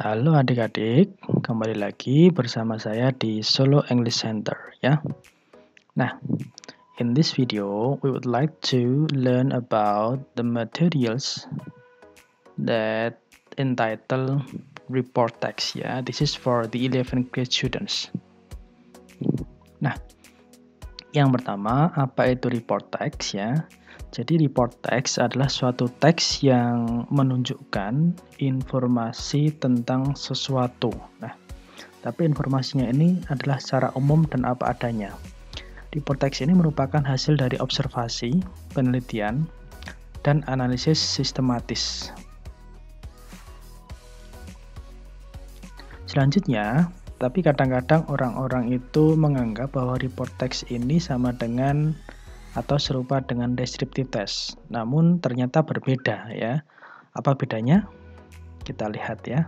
Halo adik-adik, kembali lagi bersama saya di Solo English Center ya. Nah, in this video we would like to learn about the materials that entitled report text ya. This is for the 11th grade students. Nah, yang pertama, apa itu report text ya? Jadi report text adalah suatu teks yang menunjukkan informasi tentang sesuatu. Nah, tapi informasinya ini adalah secara umum dan apa adanya. Report text ini merupakan hasil dari observasi, penelitian, dan analisis sistematis. Selanjutnya, tapi kadang-kadang orang-orang itu menganggap bahwa report text ini sama dengan atau serupa dengan descriptive text. Namun ternyata berbeda ya. Apa bedanya? Kita lihat ya.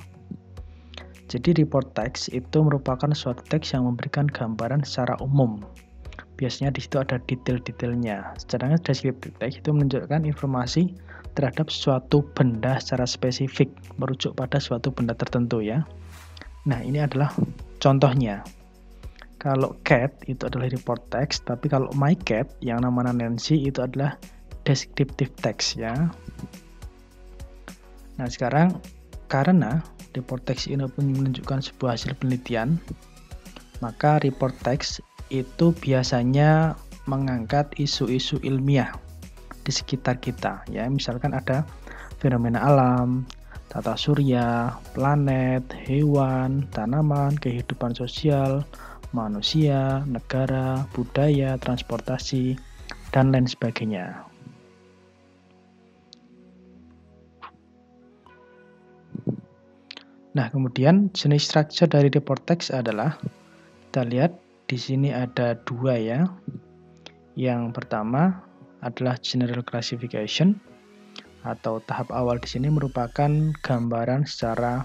Jadi report text itu merupakan suatu teks yang memberikan gambaran secara umum. Biasanya di situ ada detail-detailnya. Sedangkan descriptive text itu menunjukkan informasi terhadap suatu benda secara spesifik, merujuk pada suatu benda tertentu ya. Nah, ini adalah contohnya. Kalau cat itu adalah report text, tapi kalau my cat yang namanya Nancy itu adalah descriptive text ya. Nah, sekarang karena report text ini pun menunjukkan sebuah hasil penelitian, maka report text itu biasanya mengangkat isu-isu ilmiah di sekitar kita ya. Misalkan ada fenomena alam, tata surya, planet, hewan, tanaman, kehidupan sosial, manusia, negara, budaya, transportasi, dan lain sebagainya. Nah, kemudian jenis structure dari report text adalah, kita lihat di sini ada dua ya. Yang pertama adalah general classification, atau tahap awal di sini merupakan gambaran secara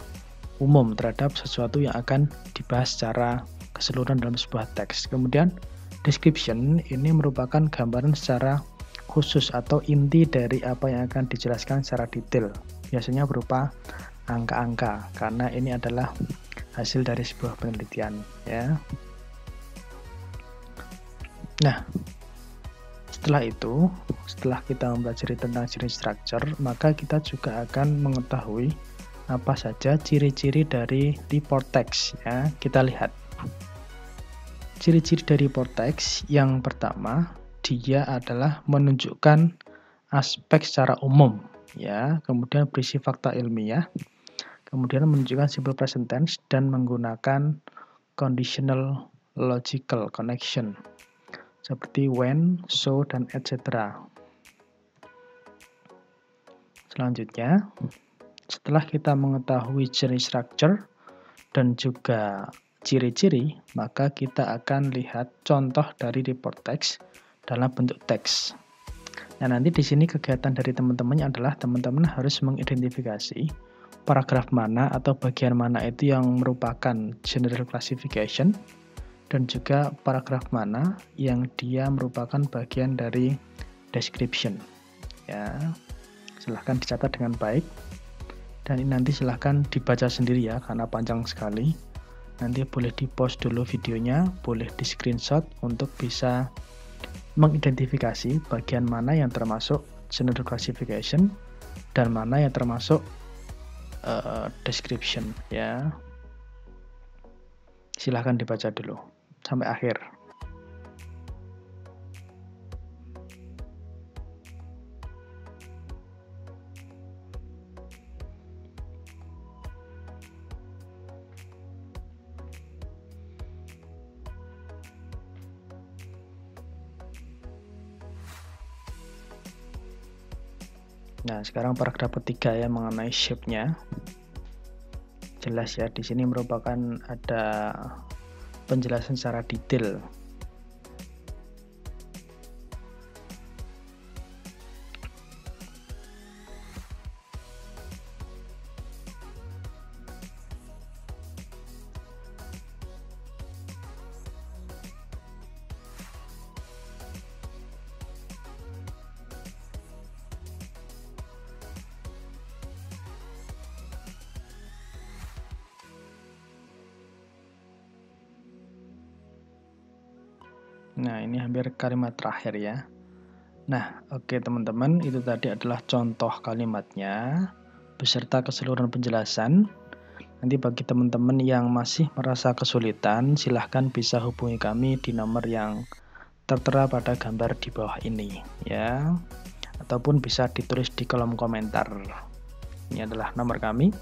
umum terhadap sesuatu yang akan dibahas secara keseluruhan dalam sebuah teks. Kemudian description ini merupakan gambaran secara khusus atau inti dari apa yang akan dijelaskan secara detail. Biasanya berupa angka-angka karena ini adalah hasil dari sebuah penelitian ya. Nah, setelah kita mempelajari tentang jenis structure, maka kita juga akan mengetahui apa saja ciri-ciri dari report text ya. Kita lihat. Ciri-ciri dari report text yang pertama, dia adalah menunjukkan aspek secara umum ya, kemudian berisi fakta ilmiah, kemudian menunjukkan simple present tense dan menggunakan conditional logical connection seperti when, so, dan etc. Selanjutnya, setelah kita mengetahui jenis structure dan juga ciri-ciri, maka kita akan lihat contoh dari report text dalam bentuk teks. Nah, nanti di sini kegiatan dari teman-temannya adalah teman-teman harus mengidentifikasi paragraf mana atau bagian mana itu yang merupakan general classification dan juga paragraf mana yang dia merupakan bagian dari description. Ya, silahkan dicatat dengan baik. Dan ini nanti silahkan dibaca sendiri ya, karena panjang sekali. Nanti boleh di-post dulu videonya, boleh di-screenshot untuk bisa mengidentifikasi bagian mana yang termasuk general classification dan mana yang termasuk description ya. Silahkan dibaca dulu sampai akhir. Nah, sekarang paragraf ketiga ya mengenai shape-nya. Jelas ya, di sini merupakan ada penjelasan secara detail. Nah, ini hampir kalimat terakhir ya. Nah, oke teman-teman, itu tadi adalah contoh kalimatnya beserta keseluruhan penjelasan. Nanti bagi teman-teman yang masih merasa kesulitan, silahkan bisa hubungi kami di nomor yang tertera pada gambar di bawah ini ya. Ataupun bisa ditulis di kolom komentar. Ini adalah nomor kami.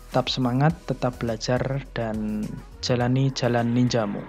Tetap semangat, tetap belajar, dan jalani jalan ninjamu.